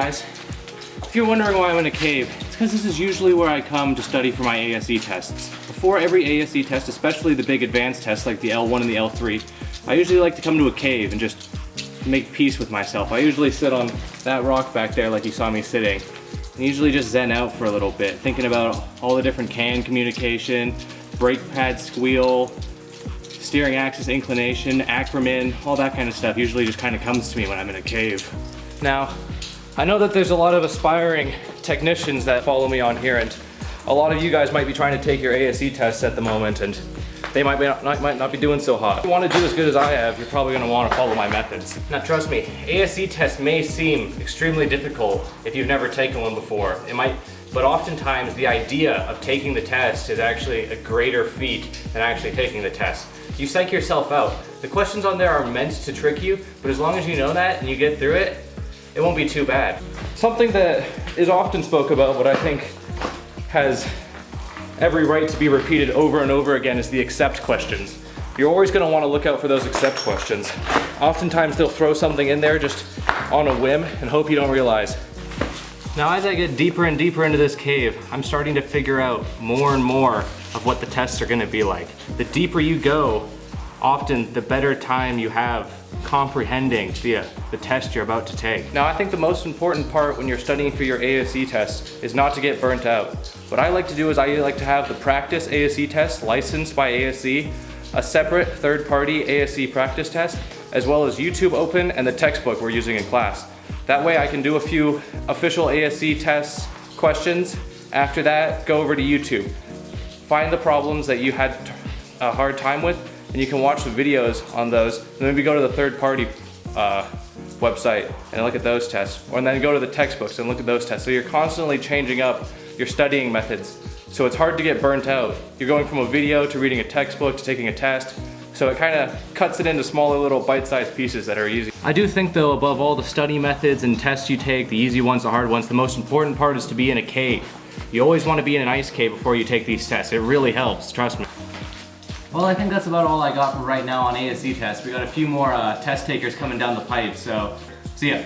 guys, if you're wondering why I'm in a cave, it's because this is usually where I come to study for my ASE tests. Before every ASE test, especially the big advanced tests like the L1 and the L3, I usually like to come to a cave and just make peace with myself. I usually sit on that rock back there like you saw me sitting, and usually just zen out for a little bit, thinking about all the different CAN communication, brake pad squeal, steering axis inclination, acronym, all that kind of stuff usually just kind of comes to me when I'm in a cave. Now, I know that there's a lot of aspiring technicians that follow me on here, and a lot of you guys might be trying to take your ASE tests at the moment, and they might not be doing so hot. If you want to do as good as I have, you're probably going to want to follow my methods. Now trust me, ASE tests may seem extremely difficult if you've never taken one before. But oftentimes the idea of taking the test is actually a greater feat than actually taking the test. You psych yourself out. The questions on there are meant to trick you, but as long as you know that and you get through it, it won't be too bad. Something that is often spoke about, but I think has every right to be repeated over and over again, is the accept questions. You're always going to want to look out for those accept questions. Oftentimes they'll throw something in there just on a whim and hope you don't realize. Now as I get deeper and deeper into this cave, I'm starting to figure out more and more of what the tests are going to be like. The deeper you go, often the better time you have comprehending the test you're about to take. Now I think the most important part when you're studying for your ASE test is not to get burnt out. What I like to do is I like to have the practice ASE test licensed by ASE, a separate third-party ASE practice test, as well as YouTube open and the textbook we're using in class. That way I can do a few official ASE tests, questions. After that, go over to YouTube. Find the problems that you had a hard time with, and you can watch the videos on those, and maybe go to the third-party website and look at those tests, or then go to the textbooks and look at those tests. So you're constantly changing up your studying methods, so it's hard to get burnt out. You're going from a video to reading a textbook to taking a test, so it kind of cuts it into smaller little bite-sized pieces that are easy. I do think though, above all the study methods and tests you take, the easy ones, the hard ones, the most important part is to be in a cave. You always want to be in an ice cave before you take these tests. It really helps, trust me. Well, I think that's about all I got for right now on ASE tests. We got a few more test takers coming down the pipe, so see ya.